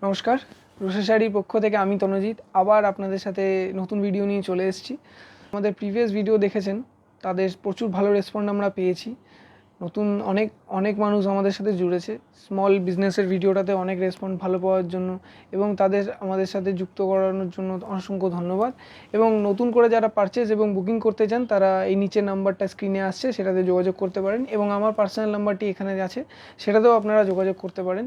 নমস্কার, রুশা শাড়ির পক্ষ থেকে আমি তনুজিৎ আবার আপনাদের সাথে নতুন ভিডিও নিয়ে চলে এসেছি। আমাদের প্রিভিয়াস ভিডিও দেখেছেন, তাদের প্রচুর ভালো রেসপন্ড আমরা পেয়েছি। নতুন অনেক অনেক মানুষ আমাদের সাথে জুড়েছে স্মল বিজনেসের ভিডিওটাতে অনেক রেসপন্ড ভালো পাওয়ার জন্য এবং তাদের আমাদের সাথে যুক্ত করানোর জন্য অসংখ্য ধন্যবাদ। এবং নতুন করে যারা পারচেজ এবং বুকিং করতে চান তারা এই নিচের নাম্বারটা স্ক্রিনে আসছে, সেটাতে যোগাযোগ করতে পারেন এবং আমার পার্সোনাল নাম্বারটি এখানে আছে, সেটাতেও আপনারা যোগাযোগ করতে পারেন।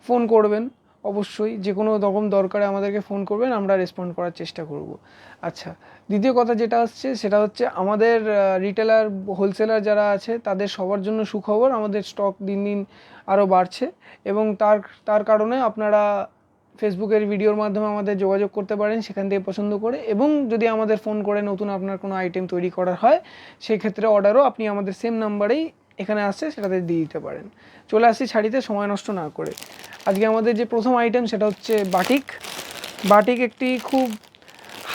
ফোন করবেন, অবশ্যই যে কোনো রকম দরকারে আমাদেরকে ফোন করবেন, আমরা রেসপন্ড করার চেষ্টা করব। আচ্ছা, দ্বিতীয় কথা যেটা আসছে সেটা হচ্ছে আমাদের রিটেলার হোলসেলার যারা আছে তাদের সবার জন্য সুখবর, আমাদের স্টক দিন দিন আরও বাড়ছে এবং তার কারণে আপনারা ফেসবুকের ভিডিওর মাধ্যমে আমাদের যোগাযোগ করতে পারেন সেখান থেকে পছন্দ করে, এবং যদি আমাদের ফোন করে নতুন আপনার কোনো আইটেম তৈরি করার হয় সেই ক্ষেত্রে অর্ডারও আপনি আমাদের সেম নাম্বারেই এখানে আসছে সেটাতে দিয়ে দিতে পারেন। চলে আসছি শাড়িতে সময় নষ্ট না করে। আজকে আমাদের যে প্রথম আইটেম সেটা হচ্ছে বাটিক। বাটিক একটি খুব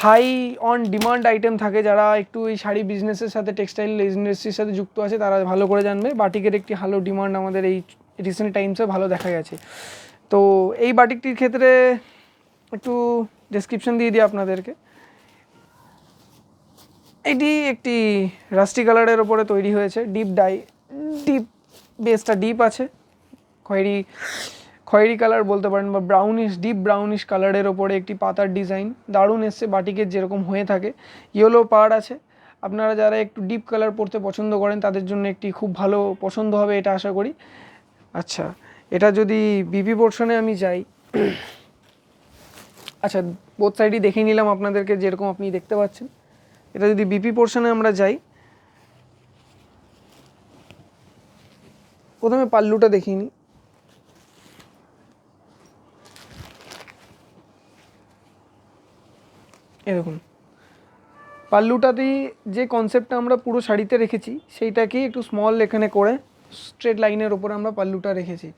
হাই অন ডিমান্ড আইটেম থাকে, যারা একটু এই শাড়ি বিজনেসের সাথে টেক্সটাইল ইন্ডাস্ট্রির সাথে যুক্ত আছে তারা ভালো করে জানবে। বাটিকের একটি ভালো ডিমান্ড আমাদের এই রিসেন্ট টাইমসে ভালো দেখা গেছে। তো এই বাটিকটির ক্ষেত্রে একটু ডেসক্রিপশন দিয়ে দিই আপনাদেরকে। এটি একটি রাস্টি কালারের ওপরে তৈরি হয়েছে, ডিপ বেসটা ডিপ আছে, খয়েরি কালার বলতে পারেন বা ডিপ ব্রাউনিশ কালারের ওপরে একটি পাতার ডিজাইন দারুণ এসছে বাটিকের যেরকম হয়ে থাকে। ইয়েলো পাড় আছে, আপনারা যারা একটু ডিপ কালার পরতে পছন্দ করেন তাদের জন্য একটি খুব ভালো পছন্দ হবে এটা আশা করি। আচ্ছা, এটা যদি বিপি পোর্শনে আমি যাই, আচ্ছা বোথ সাইডই দেখিয়ে নিলাম আপনাদেরকে যেরকম আপনি দেখতে পাচ্ছেন। এটা যদি বিপি পোর্শনে আমরা যাই, প্রথমে পাল্লুটা দেখিয়ে নিই। এরকম পাল্লুটাতেই যে কনসেপ্টটা আমরা পুরো শাড়িতে রেখেছি সেইটাকেই একটু স্মল এখানে করে স্ট্রেট লাইনের ওপরে আমরা পাল্লুটা রেখেছি।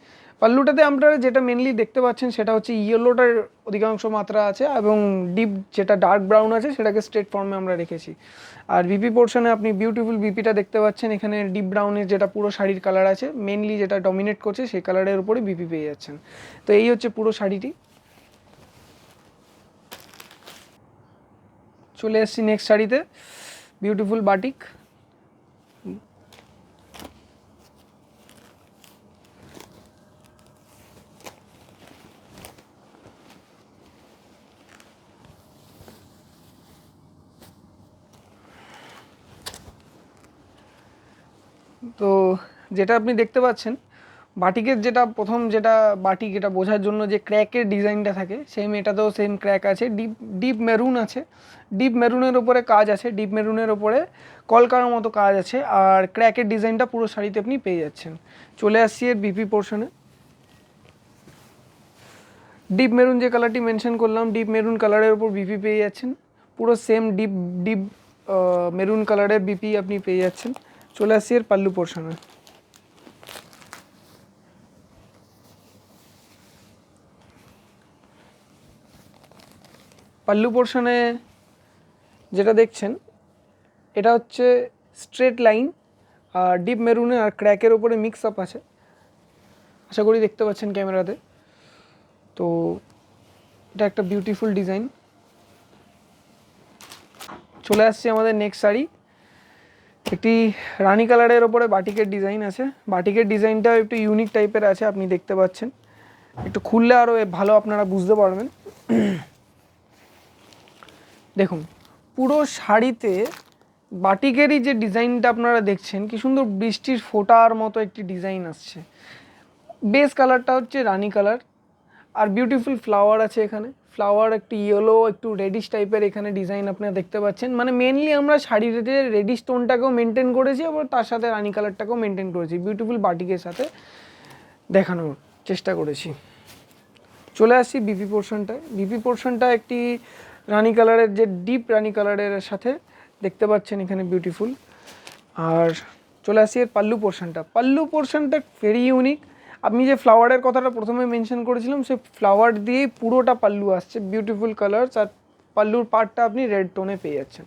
পাল্লুটাতে আপনারা যেটা মেনলি দেখতে পাচ্ছেন সেটা হচ্ছে ইয়েলোটার অধিকাংশ মাত্রা আছে এবং ডিপ যেটা ডার্ক ব্রাউন আছে সেটাকে স্ট্রেট ফর্মে আমরা রেখেছি। আর বিপি পোর্শনে আপনি বিউটিফুল বিপিটা দেখতে পাচ্ছেন, এখানে ডিপ ব্রাউনের যেটা পুরো শাড়ির কালার আছে মেনলি যেটা ডমিনেট করছে সেই কালারের উপরে বিপি পেয়ে যাচ্ছেন। তো এই হচ্ছে পুরো শাড়িটি। চলে এসেছি নেক্সট শাড়িতে, বিউটিফুল বাটিক। তো যেটা আপনি দেখতে পাচ্ছেন বাটিকের যেটা প্রথম যেটা বাটিক এটা বোঝার জন্য যে ক্র্যাকের ডিজাইনটা থাকে সেম এটাতেও সেম ক্র্যাক আছে, ডিপ মেরুন আছে, ডিপ মেরুনের ওপরে কাজ আছে, ডিপ মেরুনের ওপরে কলকার মতো কাজ আছে আর ক্র্যাকের ডিজাইনটা পুরো শাড়িতে আপনি পেয়ে যাচ্ছেন। চলে আসছি এর বিপি পোর্শনে। ডিপ মেরুন যে কালারটি মেনশন করলাম, ডিপ মেরুন কালারের ওপর বিপি পেয়ে যাচ্ছেন, পুরো সেম ডিপ ডিপ মেরুন কালারের বিপি আপনি পেয়ে যাচ্ছেন। চলে আসছি এর পাল্লু পোর্শনে। পাল্লু পোর্শনে যেটা দেখছেন এটা হচ্ছে স্ট্রেট লাইন আর ডিপ মেরুনে আর ক্র্যাকের ওপরে মিক্স আপ আছে, আশা করি দেখতে পাচ্ছেন ক্যামেরাতে। তো এটা একটা বিউটিফুল ডিজাইন। চলে আসছে আমাদের নেক্সট শাড়ি, একটি রানি কালারের ওপরে বাটিকের ডিজাইন আছে। বাটিকের ডিজাইনটা একটু ইউনিক টাইপের আছে, আপনি দেখতে পাচ্ছেন, একটু খুললে আরও ভালো আপনারা বুঝতে পারবেন। দেখুন পুরো শাড়িতে বাটিকেরই যে ডিজাইনটা আপনারা দেখছেন কি সুন্দর বৃষ্টির ফোঁটার মতো একটি ডিজাইন আসছে। বেস কালারটা হচ্ছে রানি কালার আর বিউটিফুল ফ্লাওয়ার আছে এখানে, ফ্লাওয়ার একটু ইয়েলো একটু রেডিশ টাইপের এখানে ডিজাইন আপনারা দেখতে পাচ্ছেন। মানে মেনলি আমরা শাড়িতে রেডিশ টোনটাকেও মেনটেন করেছি আবার তার সাথে রানি কালারটাকেও মেনটেন করেছি, বিউটিফুল বাটিকের সাথে দেখানোর চেষ্টা করেছি। চলে আসছি বিপি পোর্শনটায়। বিপি পোর্শনটা একটি রানি কালারের যে ডিপ রানি কালারের সাথে দেখতে পাচ্ছেন এখানে বিউটিফুল। আর চলে আসছি এর পাল্লু পোর্শনটা। পাল্লু পোর্শনটা ভেরি ইউনিক, আমি যে ফ্লাওয়ারের কথাটা প্রথমে মেনশন করেছিলাম সেই ফ্লাওয়ার দিয়েই পুরোটা পাল্লু আসছে, বিউটিফুল কালারস আর পাল্লুর পার্টটা আপনি রেড টোনে পেয়ে যাচ্ছেন।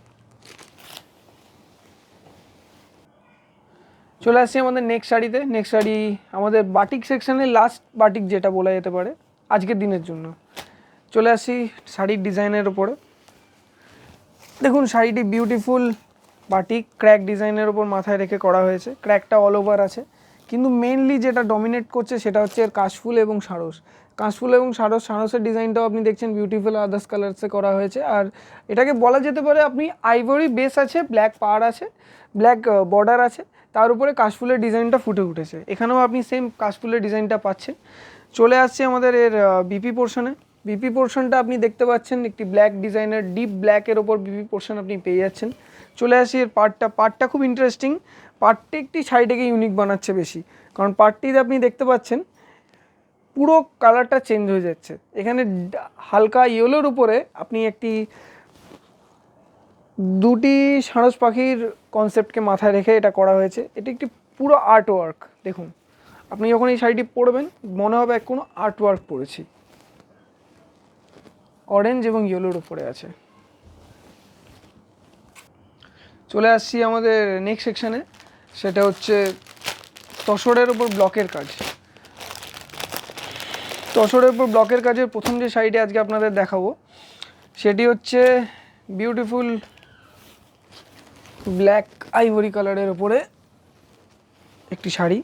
চলে আসছি আমাদের নেক্সট শাড়িতে। নেক্সট শাড়ি আমাদের বাটিক সেকশনের লাস্ট বাটিক যেটা বলা যেতে পারে, আজকের দিনের জন্য। চলে আসি শাড়ির ডিজাইনের ওপরে। দেখুন শাড়িটি বিউটিফুল বাটিক ক্র্যাক ডিজাইনের ওপর মাথায় রেখে করা হয়েছে। ক্র্যাকটা অল ওভার আছে, কিন্তু মেনলি যেটা ডমিনেট করছে সেটা হচ্ছে এর কাশফুল এবং সারস। কাশফুল এবং সারসের ডিজাইনটাও আপনি দেখছেন বিউটিফুল আদার্স কালার্সে করা হয়েছে। আর এটাকে বলা যেতে পারে আপনি আইভরি বেস আছে, ব্ল্যাক পাড় আছে, ব্ল্যাক বর্ডার আছে, তার উপরে কাশফুলের ডিজাইনটা ফুটে উঠেছে। এখানেও আপনি সেম কাশফুলের ডিজাইনটা পাচ্ছেন। চলে আসছে আমাদের এর বিপি পোর্শনে। বিপি পোর্শনটা আপনি দেখতে পাচ্ছেন একটি ব্ল্যাক ডিজাইনের ডিপ ব্ল্যাকের ওপর বিপি পোর্শন আপনি পেয়ে যাচ্ছেন। চলে আসি এর পার্টটা খুব ইন্টারেস্টিং। পার্টটি একটি শাড়িটাকে ইউনিক বানাচ্ছে বেশি, কারণ পার্টটিতে আপনি দেখতে পাচ্ছেন পুরো কালারটা চেঞ্জ হয়ে যাচ্ছে। এখানে হালকা ইয়েলোর উপরে আপনি দুটি সারস পাখির কনসেপ্টকে মাথায় রেখে এটা করা হয়েছে। এটি একটি পুরো আর্ট ওয়ার্ক। দেখুন আপনি যখন এই শাড়িটি পরবেন মনে হবে কোনো আর্ট ওয়ার্ক পরেছি। অরেঞ্জ এবং ইয়েলোর উপরে আছে। চলে আসছি আমাদের নেক্সট সেকশানে, সেটা হচ্ছে তসরের ওপর ব্লকের কাজ। তসরের ওপর ব্লকের কাজের প্রথম যে শাড়িটি আজকে আপনাদের দেখাবো সেটি হচ্ছে বিউটিফুল ব্ল্যাক আইভরি কালারের ওপরে একটি শাড়ি,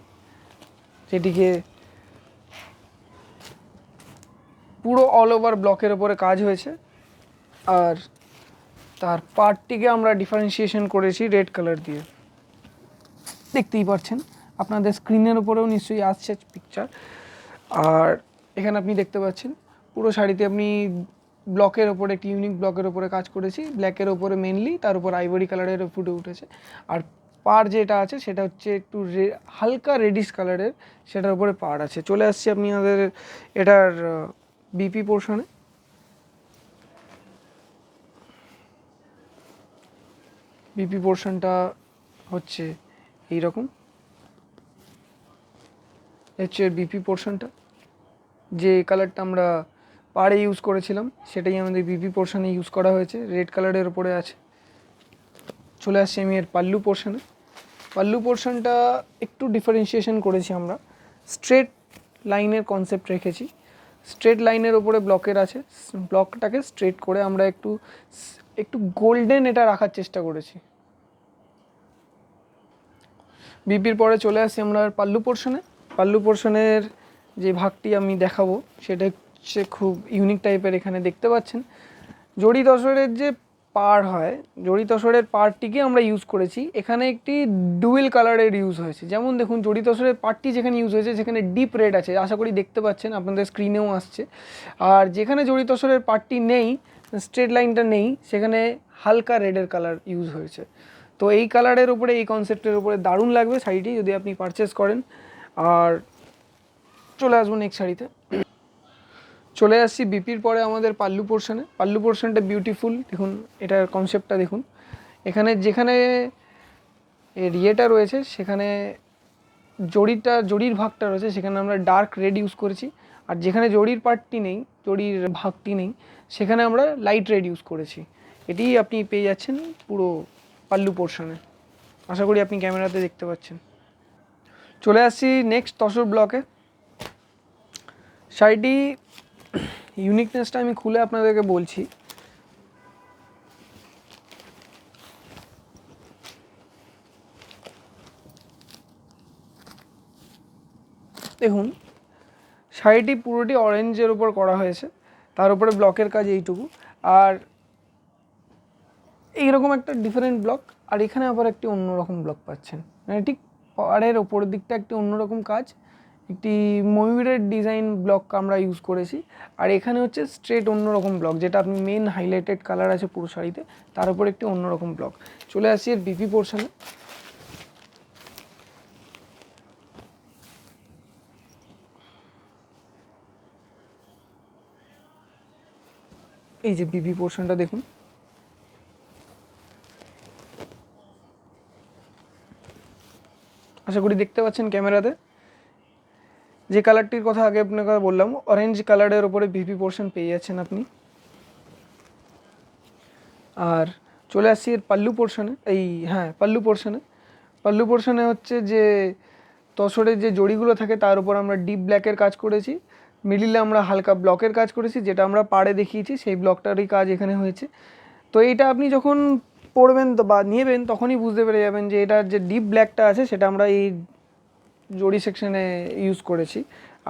যেটিকে পুরো অল ওভার ব্লকের ওপরে কাজ হয়েছে। আর তার পার্টটিকে আমরা ডিফারেন্সিয়েশন করেছি রেড কালার দিয়ে। দেখতেই পাচ্ছেন, আপনাদের স্ক্রিনের ওপরেও নিশ্চয়ই আসছে পিকচার। আর এখানে আপনি দেখতে পাচ্ছেন পুরো শাড়িতে আপনি ব্লকের ওপরে একটি ইউনিক ব্লকের ওপরে কাজ করেছি, ব্ল্যাকের ওপরে মেনলি, তার উপর আইভরি কালারের ফুটে উঠেছে। আর পাড় যেটা আছে সেটা হচ্ছে একটু হালকা রেডিশ কালারের, সেটার উপরে পাড় আছে। চলে আসছি আপনি আমাদের এটার বিপি পোর্শনে। বিপি পোর্শনটা হচ্ছে এইরকম, হচ্ছে বিপি পোর্শনটা। যে কালারটা আমরা পাড়ে ইউজ করেছিলাম সেটাই আমাদের বিপি পোর্শনে ইউজ করা হয়েছে, রেড কালারের ওপরে আছে। চলে আসছি আমি এর পাল্লু পোর্শনে। পাল্লু পোর্শনটা একটু ডিফারেন্সিয়েশন করেছি আমরা, স্ট্রেট লাইনের কনসেপ্ট রেখেছি। স্ট্রেট লাইনের ওপরে ব্লকের আছে, ব্লকটাকে স্ট্রেট করে আমরা একটু গোল্ডেন এটা রাখার চেষ্টা করেছি। বিপির পরে চলে আসছি আমরা পাল্লু পোর্শনে। পাল্লু পোর্শনের যে ভাগটি আমি দেখাবো সেটা হচ্ছে খুব ইউনিক টাইপের। এখানে দেখতে পাচ্ছেন জড়ি তসরের যে পাড় হয়, জড়ি তসরের পাড়টিকে আমরা ইউজ করেছি। এখানে একটি ডুয়েল কালারের ইউজ হয়েছে। যেমন দেখুন জড়ি তসরের পাড়টি যেখানে ইউজ হয়েছে সেখানে ডিপ রেড আছে, আশা করি দেখতে পাচ্ছেন, আপনাদের স্ক্রিনেও আসছে। আর যেখানে জড়ি তসরের পাড়টি নেই, স্ট্রেট লাইনটা নেই, সেখানে হালকা রেডের কালার ইউজ হয়েছে। তো এই কালারের উপরে, এই কনসেপ্টের উপরে দারুণ লাগবে শাড়িটি যদি আপনি পারচেস করেন। আর চলে আসবো নেক্সট শাড়িতে। চলে আসছি বিপির পরে আমাদের পাল্লু পোর্শনে। পাল্লু পোর্শনটা বিউটিফুল। দেখুন এটার কনসেপ্টটা দেখুন। এখানে যেখানে এর ইয়েটা রয়েছে, সেখানে জড়ির ভাগটা রয়েছে সেখানে আমরা ডার্ক রেড ইউজ করেছি। আর যেখানে জড়ির পার্টটি নেই, জড়ির ভাগটি নেই, সেখানে আমরা লাইট রেড ইউজ করেছি। এটি আপনি পেয়ে যাচ্ছেন পুরো পাল্লু পোর্শনে। আশা করি আপনি ক্যামেরাতে দেখতে পাচ্ছেন। চলে আসছি নেক্সট তসর ব্লকে। শাড়িটি ইউনিকনেসটা আমি খুলে আপনাদেরকে বলছি। দেখুন শাড়িটি পুরোটি অরেঞ্জের উপর করা হয়েছে, তার উপরে ব্লকের কাজ এইটুকু। আর এইরকম একটা ডিফারেন্ট ব্লক, আর এখানে আবার একটি অন্যরকম ব্লক পাচ্ছেন। মানে ঠিক পাড়ের ওপরের দিকটা একটি অন্যরকম কাজ, একটি ময়ূরের ডিজাইন ব্লক আমরা ইউজ করেছি। আর এখানে হচ্ছে স্ট্রেট অন্যরকম ব্লক, যেটা আপনি মেন হাইলাইটেড কালার আছে পুরো শাড়িতে, তার উপর একটি অন্যরকম ব্লক। চলে আসছি এর বিপি পোর্শনে। এই যে বিপি পোর্শনটা দেখুন, আশা করি দেখতে পাচ্ছেন ক্যামেরাতে। যে কালারটির কথা আগে আপনাকে বললাম, অরেঞ্জ কালারের ওপরে বিপি পোর্শন পেয়ে যাচ্ছেন আপনি। আর চলে আসছি এর পাল্লু পোর্শনে। পাল্লু পোর্শনে। পাল্লু পোর্শনে হচ্ছে যে তসরের যে জড়িগুলো থাকে তার উপর আমরা ডিপ ব্ল্যাকের কাজ করেছি। মিডিলে আমরা হালকা ব্লকের কাজ করেছি, যেটা আমরা পাড়ে দেখিয়েছি সেই ব্লকটারই কাজ এখানে হয়েছে। তো এইটা আপনি যখন পড়বেন তো বা নেবেন তখনই বুঝতে পেরে যাবেন যে এটার যে ডিপ ব্ল্যাকটা আছে সেটা আমরা এই জড়ি সেকশনে ইউজ করেছি,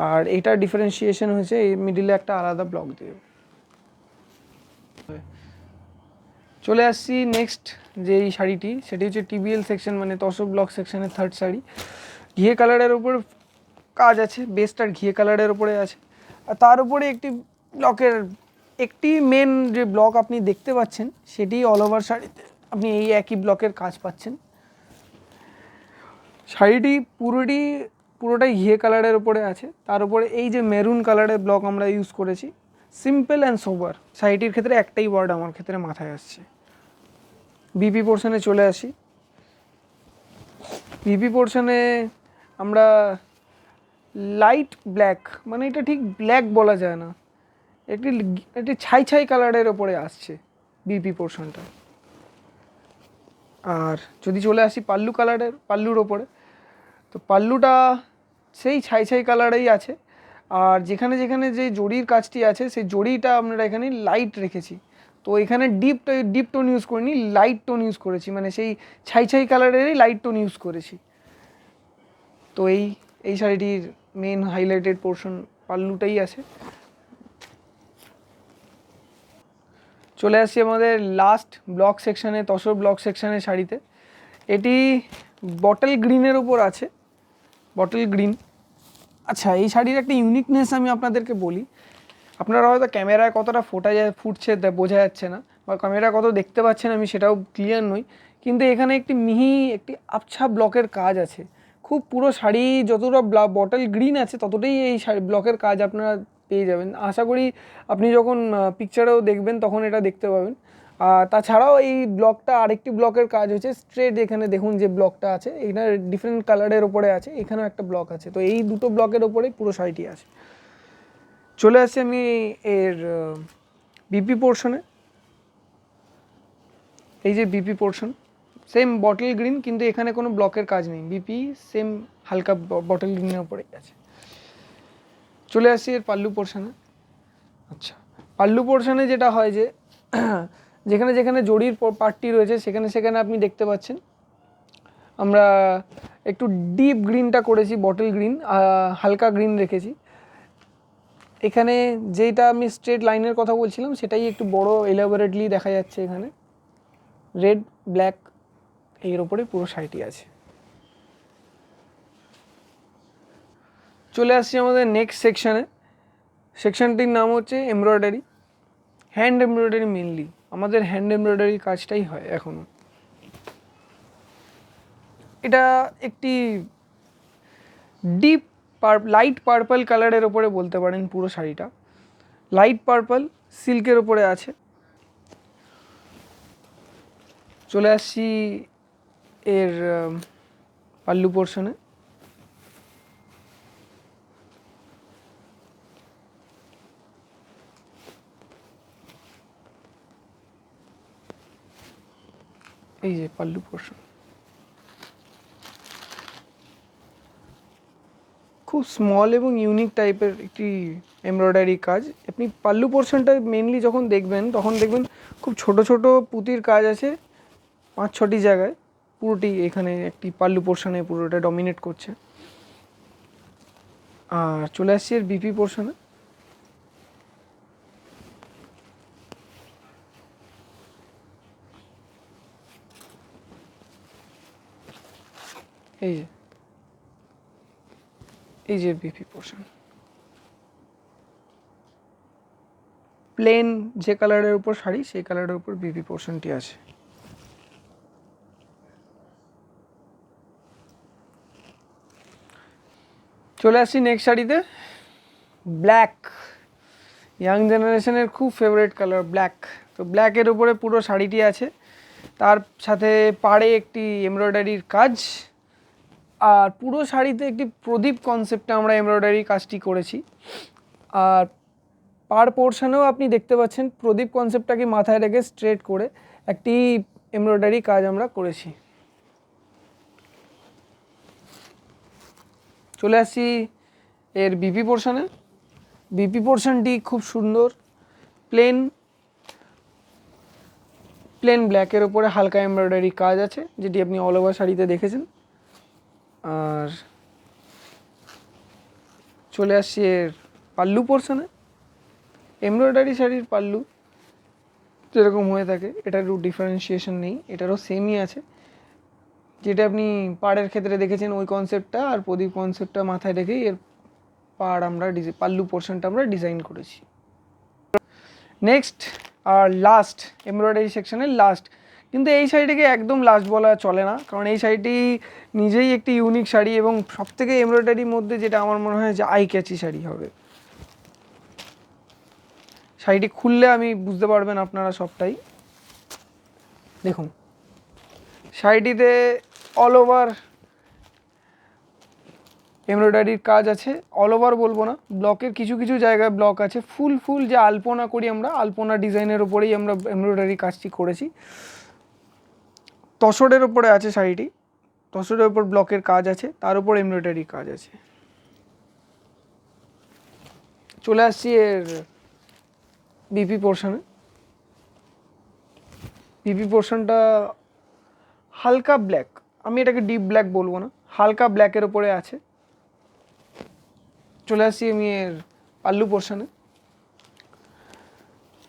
আর এটার ডিফারেন্সিয়েশন হয়েছে এই মিডিলে একটা আলাদা ব্লক দিয়ে। চলে আসছি নেক্সট যে এই শাড়িটি, সেটি হচ্ছে টিবিএল সেকশন, মানে তসর ব্লক সেকশনের থার্ড শাড়ি। ঘিয়ে কালারের ওপর কাজ আছে, বেসটার ঘিয়ে কালারের ওপরে আছে, আর তার উপরে একটি ব্লকের একটি মেন যে ব্লক আপনি দেখতে পাচ্ছেন সেটি অল ওভার শাড়িতে আপনি এই একই ব্লকের কাজ পাচ্ছেন। শাড়িটি পুরোটাই ঘিয়ে কালারের ওপরে আছে, তার উপরে এই যে মেরুন কালারের ব্লক আমরা ইউজ করেছি। সিম্পল অ্যান্ড সোবার, শাড়িটির ক্ষেত্রে একটাই ওয়ার্ড আমার ক্ষেত্রে মাথায় আসছে। বিপি পোর্শনে চলে আসি। বিপি পোর্শনে আমরা লাইট ব্ল্যাক, মানে এটা ঠিক ব্ল্যাক বলা যায় না, একটি একটি ছাই ছাই কালারের ওপরে আসছে বিপি পোর্শনটা। আর যদি চলে আসি পাল্লুর ওপরে, তো পাল্লুটা সেই ছাই ছাই কালারেই আছে, আর যেখানে যেখানে যে জড়ির কাজটি আছে সেই জড়িটা আমরা এখানে লাইট রেখেছি। তো এখানে ডিপ টোন ইউজ করিনি, লাইট টোন ইউজ করেছি, মানে সেই ছাই ছাই কালারেরই লাইট টোন ইউজ করেছি। তো এই শাড়িটির মেন হাইলাইটেড পোর্শন পাল্লুটাই আছে। চলে আসছি আমাদের লাস্ট ব্লক সেকশানে, তসর ব্লক সেকশানের শাড়িতে। এটি বটল গ্রিনের উপর আছে, বটল গ্রিন। আচ্ছা, এই শাড়ির একটা ইউনিকনেস আমি আপনাদেরকে বলি। আপনারা হয়তো ক্যামেরায় কতটা ফুটছে বোঝা যাচ্ছে না, বা ক্যামেরা কত দেখতে পাচ্ছেন আমি সেটাও ক্লিয়ার নই, কিন্তু এখানে একটি মিহি একটি আবছা ব্লকের কাজ আছে। খুব পুরো শাড়ি যতটা বটল গ্রিন আছে ততটাই এই শাড়ি ব্লকের কাজ আপনারা পেয়ে যাবেন। আশা করি আপনি যখন পিকচারেও দেখবেন তখন এটা দেখতে পাবেন। তাছাড়াও এই ব্লকটা আরেকটি ব্লকের কাজ হচ্ছে স্ট্রেট, এখানে দেখুন যে ব্লকটা আছে এখানে ডিফারেন্ট কালারের ওপরে আছে, এখানেও একটা ব্লক আছে। তো এই দুটো ব্লকের ওপরেই পুরো শাড়িটি আছে। চলে আসছি আমি এর বিপি পোর্শনে। এই যে BP portion, same bottle green, কিন্তু এখানে কোনো ব্লকের কাজ নেই, বিপি সেম হালকা বটল গ্রিনের ওপরেই আছে। চলে আসছি এর পাল্লু পোর্শনে। আচ্ছা, পাল্লু পোর্শনে যেটা হয় যে যেখানে যেখানে জড়ির পার্টটি রয়েছে সেখানে সেখানে আপনি দেখতে পাচ্ছেন আমরা একটু ডিপ গ্রিনটা করেছি, বটল গ্রিন, হালকা গ্রিন রেখেছি। এখানে যেটা আমি স্ট্রেট লাইনের কথা বলছিলাম সেটাই একটু বড় এলাবোরেটলি দেখা যাচ্ছে, এখানে রেড ব্ল্যাক এর ওপরে পুরো শাড়িটি আছে। চলে আসছি আমাদের নেক্সট সেকশানে। সেকশনটির নাম হচ্ছে এমব্রয়ডারি, হ্যান্ড এমব্রয়ডারি। মেনলি আমাদের হ্যান্ড এমব্রয়ডারি কাজটাই হয় এখনও। এটা একটি ডিপ লাইট পার্পল কালারের ওপরে বলতে পারেন, পুরো শাড়িটা লাইট পার্পল সিল্কের ওপরে আছে। চলে আসছি এর পাল্লু পোর্শনে। এই যে পাল্লু পোর্শন, খুব স্মল এবং ইউনিক টাইপের একটি এমব্রয়ডারি কাজ। আপনি পাল্লু পোর্শনটা মেনলি যখন দেখবেন তখন দেখবেন খুব ছোট ছোট পুঁতির কাজ আছে 5-6টি জায়গায়, পুরোটি এখানে একটি পাল্লু পোর্শনে পুরোটা ডমিনেট করছে। আর চলে আসছি এর বিপি পোর্শনে। এই যে বিপি পোর্শন, প্লেন যে কালারের উপর শাড়ি সেই কালারের উপর বিপি পোর্শনটি আছে। চলে আসছি নেক্সট শাড়িতে, ব্ল্যাক। ইয়াং জেনারেশনের খুব ফেভারিট কালার ব্ল্যাক। তো ব্ল্যাকের উপরে পুরো শাড়িটি আছে, তার সাথে পাড়ে একটি এমব্রয়ডারির কাজ, আর পুরো শাড়িতে একটি প্রদীপ কনসেপ্টে আমরা এমব্রয়ডারি কাজটি করেছি। আর পার পোর্শনেও আপনি দেখতে পাচ্ছেন প্রদীপ কনসেপ্টটাকে মাথায় রেখে স্ট্রেট করে একটি এমব্রয়ডারি কাজ আমরা করেছি। চলে আসছি এর বিপি পোর্শনে। বিপি পোর্শনটি খুব সুন্দর, প্লেন ব্ল্যাকের ওপরে হালকা এমব্রয়ডারি কাজ আছে, যেটি আপনি অল ওভার শাড়িতে দেখেছেন। আর চলে আসছি এর পাল্লু পোর্শনে। এমব্রয়ডারি শাড়ির পাল্লু যেরকম হয়ে থাকে এটার একটু ডিফারেন্সিয়েশন নেই, এটারও সেমই আছে। যেটা আপনি পাড়ের ক্ষেত্রে দেখেছেন ওই কনসেপ্টটা আর প্রদীপ কনসেপ্টটা মাথায় রেখেই এর পাড় আমরা পাল্লু পোর্শনটা আমরা ডিজাইন করেছি। নেক্সট আর লাস্ট, এমব্রয়ডারি সেকশনের লাস্ট, কিন্তু এই শাড়িটিকে একদম লাস্ট বলা চলে না, কারণ এই শাড়িটি নিজেই একটি ইউনিক শাড়ি এবং সবথেকে এমব্রয়ডারির মধ্যে যেটা আমার মনে হয় যে আই ক্যাচি শাড়ি হবে। শাড়িটি খুললে আমি বুঝতে পারবেন আপনারা সবটাই। দেখুন শাড়িটিতে অল ওভার এমব্রয়ডারির কাজ আছে, অল ওভার বলবো না, ব্লকের কিছু কিছু জায়গায় ব্লক আছে। ফুল যে আলপনা করি আমরা, আলপনা ডিজাইনের ওপরেই আমরা এমব্রয়ডারি কাজটি করেছি। তসরের ওপরে আছে শাড়িটি, তসরের ওপর ব্লকের কাজ আছে, তার উপর এমব্রয়ডারি কাজ আছে। চলে আসছি এর বিপি পোর্শনে। বিপি পোর্শনটা হালকা ব্ল্যাক, আমি এটাকে ডিপ ব্ল্যাক বলবো না, হালকা ব্ল্যাকের ওপরে আছে। চলে আসছি আমি এর পাল্লু পোর্শনে।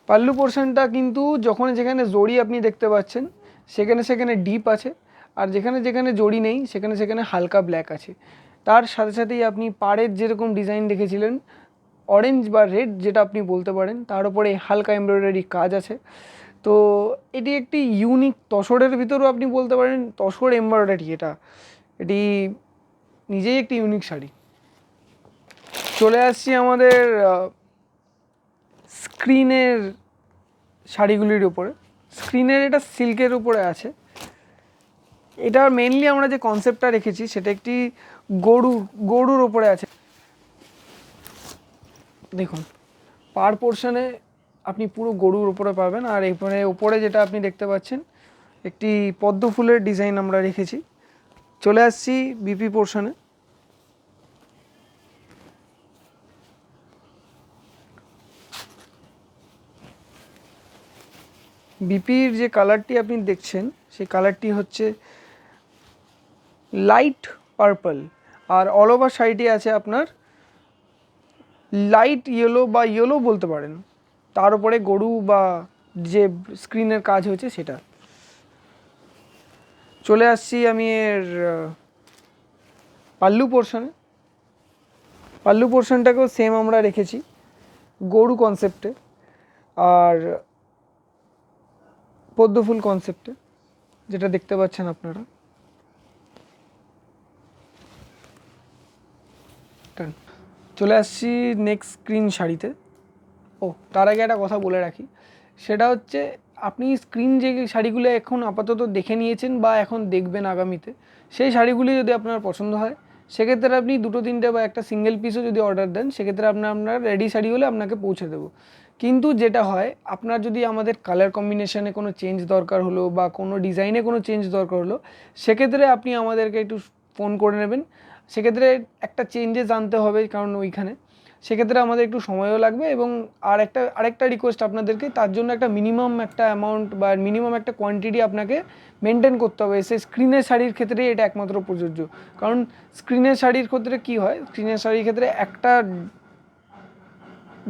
পাল্লু পোর্শনটা কিন্তু যখন যেখানে জড়ি আপনি দেখতে পাচ্ছেন সেখানে ডিপ আছে, আর যেখানে জড়ি নেই সেখানে হালকা ব্ল্যাক আছে। তার সাথে সাথেই আপনি পাড়ের যেরকম ডিজাইন দেখেছিলেন অরেঞ্জ বা রেড যেটা আপনি বলতে পারেন, তার উপরে হালকা এমব্রয়ডারি কাজ আছে। তো এটি একটি ইউনিক, তসরের ভিতরেও আপনি বলতে পারেন তসর এমব্রয়ডারি, এটি নিজেই একটি ইউনিক শাড়ি। চলে আসছি আমাদের স্ক্রিনের শাড়িগুলির উপরে। স্ক্রিনের এটা সিল্কের উপরে আছে। এটা মেনলি আমরা যে কনসেপ্টটা রেখেছি সেটা একটি গরুর ওপরে আছে। দেখুন পার পোর্শনে আপনি পুরো গরুর ওপরে পাবেন, আর এরপরে ওপরে যেটা আপনি দেখতে পাচ্ছেন একটি পদ্ম ফুলের ডিজাইন আমরা রেখেছি। চলে আসছি বিপি পোর্শনে। বিপির যে কালারটি আপনি দেখছেন সেই কালারটি হচ্ছে লাইট পার্পল, আর অল ওভার শাড়িটি আছে আপনার লাইট ইয়েলো বা ইয়েলো বলতে পারেন, তার উপরে গরু বা যে স্ক্রিনের কাজ হয়েছে সেটা। চলে আসছি আমি এর পাল্লু পোর্শনে। পাল্লু পোর্শনটাকেও সেম আমরা রেখেছি গরু কনসেপ্টে আর পদ্মফুল কনসেপ্টে, যেটা দেখতে পাচ্ছেন আপনারা। চলে আসছি নেক্সট স্ক্রিন শাড়িতে। তার আগে একটা কথা বলে রাখি, সেটা হচ্ছে আপনি স্ক্রিন যে শাড়িগুলো এখন আপাতত দেখে নিয়েছেন বা এখন দেখবেন আগামীতে, সেই শাড়িগুলি যদি আপনার পছন্দ হয় সেক্ষেত্রে আপনি 2-3টে বা একটা সিঙ্গেল পিসও যদি অর্ডার দেন সেক্ষেত্রে আপনার রেডি শাড়ি হলে আপনাকে পৌঁছে দেবো। কিন্তু যেটা হয় আপনার যদি আমাদের কালার কম্বিনেশনে কোনো চেঞ্জ দরকার হলো বা কোনো ডিজাইনে কোনো চেঞ্জ দরকার হলো সেক্ষেত্রে আপনি আমাদেরকে একটু ফোন করে নেবেন। সেক্ষেত্রে একটা চেঞ্জেস আনতে হবে, কারণ ওইখানে সেক্ষেত্রে আমাদের একটু সময়ও লাগবে। এবং আরেকটা রিকোয়েস্ট আপনাদেরকে, তার জন্য একটা মিনিমাম একটা অ্যামাউন্ট বা মিনিমাম একটা কোয়ান্টিটি আপনাকে মেনটেন করতে হবে। সে স্ক্রিনের শাড়ির ক্ষেত্রে এটা একমাত্র প্রযোজ্য, কারণ স্ক্রিনের শাড়ির ক্ষেত্রে কি হয়, স্ক্রিনের শাড়ির ক্ষেত্রে একটা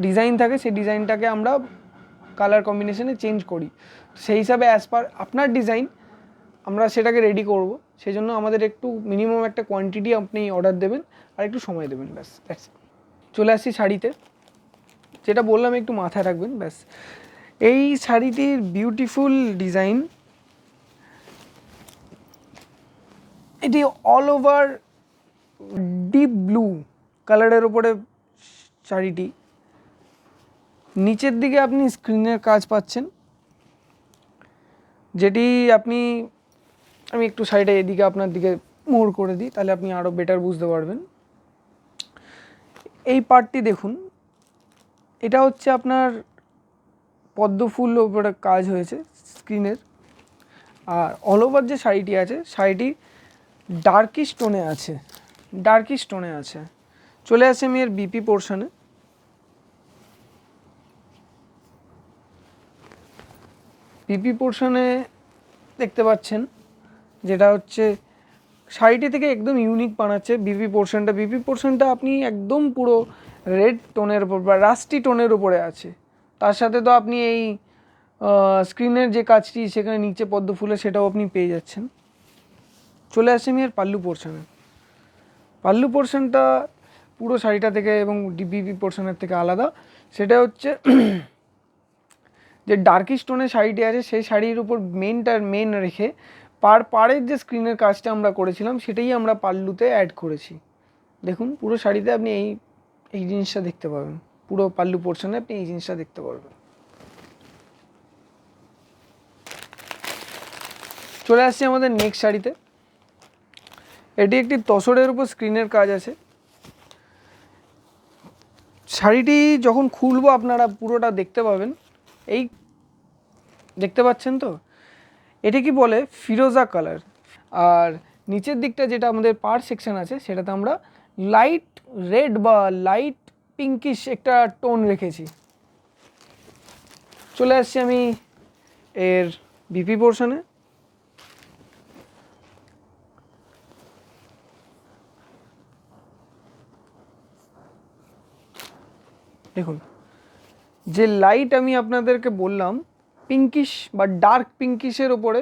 ডিজাইন থাকে, সেই ডিজাইনটাকে আমরা কালার কম্বিনেশনে চেঞ্জ করি, সেই হিসাবে অ্যাজ পার আপনার ডিজাইন আমরা সেটাকে রেডি করব। সেই জন্য আমাদের একটু মিনিমাম একটা কোয়ান্টিটি আপনি অর্ডার দেবেন আর একটু সময় দেবেন, ব্যাস। চলে আসছি শাড়িতে, যেটা বললাম একটু মাথায় রাখবেন, ব্যাস। এই শাড়িটির বিউটিফুল ডিজাইন, এটি অল ওভার ডিপ ব্লু কালারের ওপরে শাড়িটি। নিচের দিকে আপনি স্ক্রিনের কাজ পাচ্ছেন, যেটি আমি একটু শাড়িটা এদিকে আপনার দিকে মোড় করে দিই, তাহলে আপনি আরও বেটার বুঝতে পারবেন। এই পার্টটি দেখুন, এটা হচ্ছে আপনার পদ্ম ফুল ওপরে কাজ হয়েছে স্ক্রিনের। আর অল ওভার যে শাড়িটি আছে শাড়িটি ডার্কিশ টোনে আছে। চলে আসে আমি এর বিপি পোর্শনে। বিপি পোর্শনে দেখতে পাচ্ছেন যেটা হচ্ছে শাড়িটি থেকে একদম ইউনিক বানাচ্ছে বিপি পোর্শনটা আপনি একদম পুরো রেড টোনের উপর বা রাস্টি টোনের উপরে আছে। তার সাথে তো আপনি এই স্ক্রিনের যে কাজটি সেখানে নিচে পদ্ম ফুলে সেটাও আপনি পেয়ে যাচ্ছেন। চলে আসছি আমি এর পাল্লু পোর্শনটা পুরো শাড়িটা থেকে এবং বিপি পোর্শনের থেকে আলাদা। সেটা হচ্ছে যে ডার্কিশ টোনের শাড়িটি আছে সেই শাড়ির উপর মেন রেখে পাড়ের যে স্ক্রিনের কাজটা আমরা করেছিলাম সেটাই আমরা পাল্লুতে অ্যাড করেছি। দেখুন পুরো শাড়িতে আপনি এই জিনিসটা দেখতে পাবেন, পুরো পাল্লু পোর্শনে আপনি এই জিনিসটা দেখতে পারবেন। চলে আসছি আমাদের নেক্সট শাড়িতে। এটি একটি তসরের উপর স্ক্রিনের কাজ আছে। শাড়িটি যখন খুলবো আপনারা পুরোটা দেখতে পাবেন। এই দেখতে পাচ্ছেন তো, এটি কি বলে ফিরোজা কালার। আর নিচের দিকটা যেটা আমাদের পার সেকশন আছে সেটাতে আমরা লাইট রেড বা লাইট পিঙ্কিশ একটা টোন রেখেছি। চলে আসছি আমি এর বিপি পোর্শনে। দেখুন যে লাইট আমি আপনাদেরকে বললাম পিঙ্কিশ বা ডার্ক পিঙ্কিশের ওপরে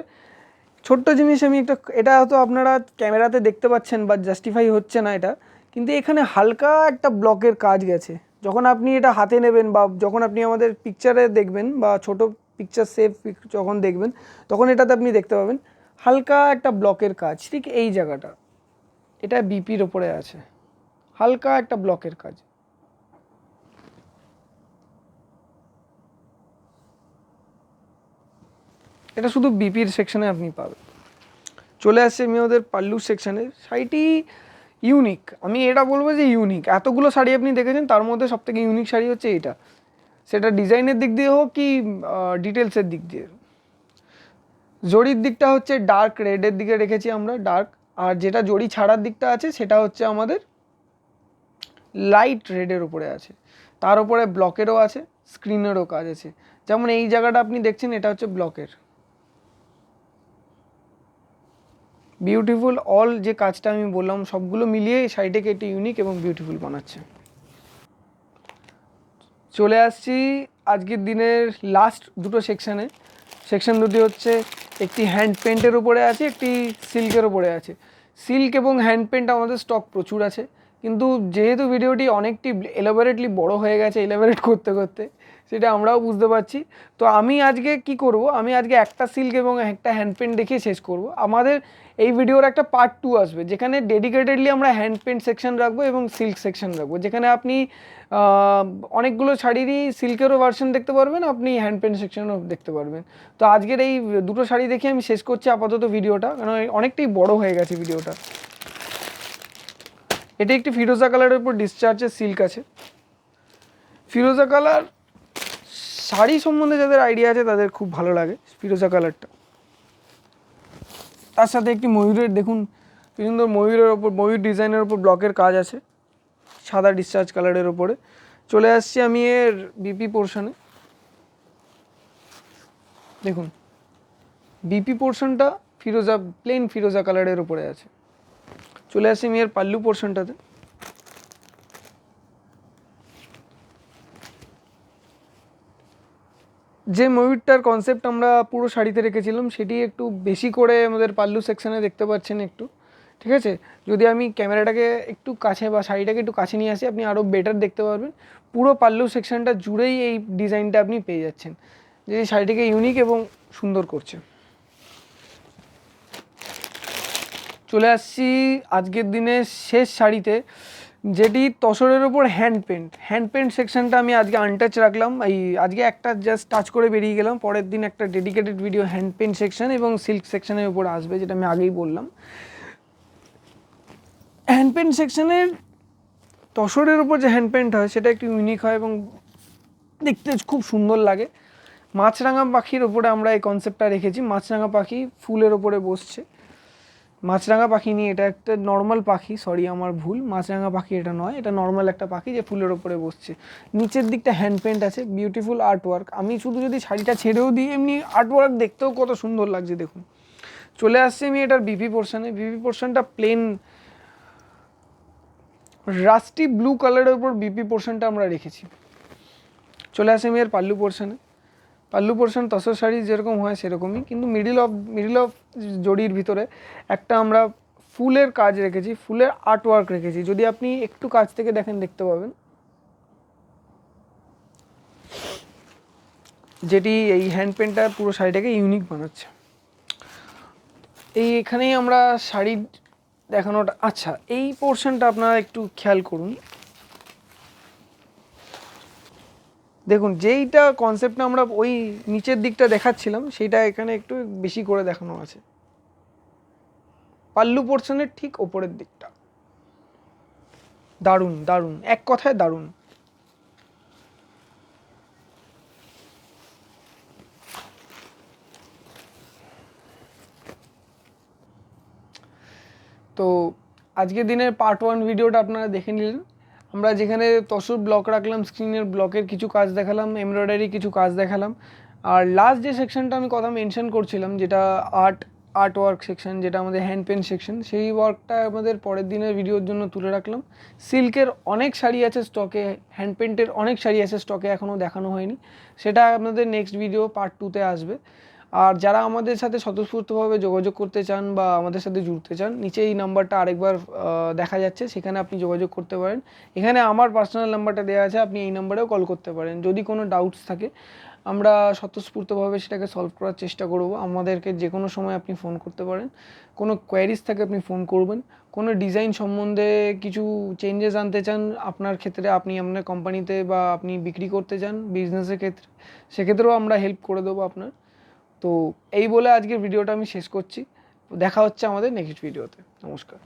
ছোট্ট জিনিস আমি এটা হয়তো আপনারা ক্যামেরাতে দেখতে পাচ্ছেন বা জাস্টিফাই হচ্ছে না এটা, কিন্তু এখানে হালকা একটা ব্লকের কাজ গেছে। যখন আপনি এটা হাতে নেবেন বা যখন আপনি আমাদের পিকচারে দেখবেন বা ছোট পিকচার সেভ যখন দেখবেন তখন এটাতে আপনি দেখতে পাবেন হালকা একটা ব্লকের কাজ ঠিক এই জায়গাটা, এটা বিপির ওপরে আছে হালকা একটা ব্লকের কাজ। এটা শুধু বিপির সেকশনে আপনি পাবেন। চলে আসছে আমি ওদের পাল্লু সেকশানে। শাড়িটি ইউনিক, আমি এটা বলবো যে ইউনিক। এতগুলো শাড়ি আপনি দেখেছেন তার মধ্যে সবথেকে ইউনিক শাড়ি হচ্ছে এইটা, সেটা ডিজাইনের দিক দিয়ে হোক কি ডিটেলসের দিক দিয়ে। জরির দিকটা হচ্ছে ডার্ক রেডের দিকে রেখেছি আমরা, ডার্ক। আর যেটা জরি ছাড়ার দিকটা আছে সেটা হচ্ছে আমাদের লাইট রেডের উপরে আছে, তার উপরে ব্লকেরও আছে, স্ক্রিনেরও কাজ আছে। যেমন এই জায়গাটা আপনি দেখছেন এটা হচ্ছে ব্লকের। বিউটিফুল অল যে কাজটা আমি বললাম সবগুলো মিলিয়ে এই শাড়িটাকে একটু ইউনিক এবং বিউটিফুল বানাচ্ছে। চলে আসছি আজকের দিনের লাস্ট দুটো সেকশন দুটি হচ্ছে একটি হ্যান্ড পেন্টের উপরে আছে, একটি সিল্কের উপরে আছে। সিল্ক এবং হ্যান্ড পেন্ট আমাদের স্টক প্রচুর আছে, কিন্তু যেহেতু ভিডিওটি অনেকটি এলাবোরেটলি বড় হয়ে গেছে এলাবোরেট করতে করতে, সেটা আমরাও বুঝতে পারছি। তো আমি আজকে কি করব, আমি আজকে একটা সিল্ক এবং একটা হ্যান্ড পেন্ট দেখিয়ে শেষ করব। আমাদের এই ভিডিওর একটা পার্ট 2 আসবে যেখানে ডেডিকেটেডলি আমরা হ্যান্ড পেন্ট সেকশন রাখবো এবং সিল্ক সেকশন রাখবো, যেখানে আপনি অনেকগুলো শাড়িরই সিল্কেরও ভার্সন দেখতে পারবেন, আপনি হ্যান্ড পেন্ট সেকশনও দেখতে পারবেন। তো আজকের এই দুটো শাড়ি দেখে আমি শেষ করছি আপাতত ভিডিওটা, কারণ অনেকটাই বড় হয়ে গেছে ভিডিওটা। এটি একটি ফিরোজা কালারের উপর ডিসচার্জের সিল্ক আছে। ফিরোজা কালার শাড়ি সম্বন্ধে যাদের আইডিয়া আছে তাদের খুব ভালো লাগে ফিরোজা কালারটা। তার সাথে একটি ময়ূরের, দেখুন কি সুন্দর ময়ূরের ওপর, ময়ূর ডিজাইনের ওপর ব্লকের কাজ আছে সাদা ডিসচার্জ কালারের ওপরে। চলে আসছি আমি এর বিপি পোর্শনে। দেখুন বিপি পোর্শনটা প্লেন ফিরোজা কালারের ওপরে আছে। চলে আসছি আমি এর পাল্লু পোর্শনটাতে। যে ময়ূরটার কনসেপ্ট আমরা পুরো শাড়িতে রেখেছিলাম সেটি একটু বেশি করে আমাদের পাল্লু সেকশনে দেখতে পাচ্ছেন একটু, ঠিক আছে। যদি আমি ক্যামেরাটাকে একটু কাছে বা শাড়িটাকে একটু কাছে নিয়ে আসি আপনি আরও বেটার দেখতে পারবেন। পুরো পাল্লু সেকশনটা জুড়েই এই ডিজাইনটা আপনি পেয়ে যাচ্ছেন, যে শাড়িটিকে ইউনিক এবং সুন্দর করছে। চলে আসছি আজকের দিনের শেষ শাড়িতে, যেটি তসরের ওপর হ্যান্ড পেন্ট সেকশনটা আমি আজকে আনটাচ রাখলাম। আজকে একটা জাস্ট টাচ করে বেরিয়ে গেলাম, পরের দিন একটা dedicated video hand paint section এবং সিল্ক সেকশনের উপর আসবে, যেটা আমি আগেই বললাম। হ্যান্ড পেন্ট সেকশনের তসরের উপর যে হ্যান্ড পেন্ট হয় সেটা একটু ইউনিক হয় এবং দেখতে খুব সুন্দর লাগে। মাছরাঙা পাখির ওপরে আমরা এই কনসেপ্টটা রেখেছি, মাছরাঙা পাখি ফুলের ওপরে বসছে। মাছরাঙা পাখি নিয়ে, এটা একটা নর্মাল পাখি, সরি আমার ভুল, মাছরাঙা পাখি এটা নয়, এটা নর্মাল একটা পাখি যে ফুলের ওপরে বসছে। নিচের দিকটা হ্যান্ড পেন্ট আছে, বিউটিফুল আর্ট ওয়ার্ক। আমি শুধু যদি শাড়িটা ছেড়েও দিই, এমনি আর্ট ওয়ার্ক দেখতেও কত সুন্দর লাগছে দেখুন। চলে আসছে আমি এটার বিপি পোর্শনে। বিপি পোর্শনটা প্লেন রাস্টি ব্লু কালারের উপর বিপি পোর্শনটা আমরা রেখেছি। চলে আসে আমি এর পাল্লু পোর্শনে। পাল্লু পোর্শন তসর শাড়ি যেরকম হয় সেরকমই, কিন্তু মিডিল অফ জড়ির ভিতরে একটা আমরা ফুলের কাজ রেখেছি, ফুলের আর্ট ওয়ার্ক রেখেছি। যদি আপনি একটু কাছ থেকে দেখেন দেখতে পাবেন, যেটি এই হ্যান্ড পেন্টটা পুরো শাড়িটাকে ইউনিক বানাচ্ছে। এখানেই আমরা শাড়ি দেখানোটা, আচ্ছা এই পোর্শনটা আপনারা একটু খেয়াল করুন। দেখুন যেইটা কনসেপ্টটা আমরা ওই নিচের দিকটা দেখাচ্ছিলাম, সেইটা এখানে একটু বেশি করে দেখানো আছে, পাল্লু পোর্শনের ঠিক ওপরের দিকটা। দারুণ দারুণ, এক কথায় দারুণ। তো আজকের দিনের পার্ট 1 ভিডিওটা আপনারা দেখে নিলেন। আমরা যেখানে তসর ব্লক রাখলাম, স্ক্রিনের ব্লকের কিছু কাজ দেখালাম, এমব্রয়ডারি কিছু কাজ দেখালাম, আর লাস্ট যে সেকশনটা আমি কথা মেনশন করছিলাম, যেটা আর্ট ওয়ার্ক সেকশন, যেটা আমাদের হ্যান্ড পেন সেকশন, সেই ওয়ার্কটা আমাদের পরের দিনের ভিডিওর জন্য তুলে রাখলাম। সিল্কের অনেক শাড়ি আছে স্টকে, হ্যান্ড পেন্টের অনেক শাড়ি আছে স্টকে, এখনও দেখানো হয়নি, সেটা আপনাদের নেক্সট ভিডিও পার্ট 2-তে আসবে। আর যারা আমাদের সাথে স্বতঃস্ফূর্তভাবে যোগাযোগ করতে চান বা আমাদের সাথে জুড়তে চান, নিচে এই নাম্বারটা আরেকবার দেখা যাচ্ছে, সেখানে আপনি যোগাযোগ করতে পারেন। এখানে আমার পার্সোনাল নাম্বারটা দেওয়া আছে, আপনি এই নাম্বারেও কল করতে পারেন। যদি কোনো ডাউটস থাকে, আমরা স্বতঃস্ফূর্তভাবে সেটাকে সলভ করার চেষ্টা করব। আমাদেরকে যে কোনো সময় আপনি ফোন করতে পারেন, কোনো কোয়ারিজ থাকে আপনি ফোন করবেন, কোনো ডিজাইন সম্বন্ধে কিছু চেঞ্জেস আনতে চান আপনার ক্ষেত্রে, আপনি আপনার কোম্পানিতে বা আপনি বিক্রি করতে চান বিজনেসের ক্ষেত্রে, সেক্ষেত্রেও আমরা হেল্প করে দেবো আপনার। তো এই বলে আজকের ভিডিওটা আমি শেষ করছি। দেখা হচ্ছে আমাদের নেক্সট ভিডিওতে। নমস্কার।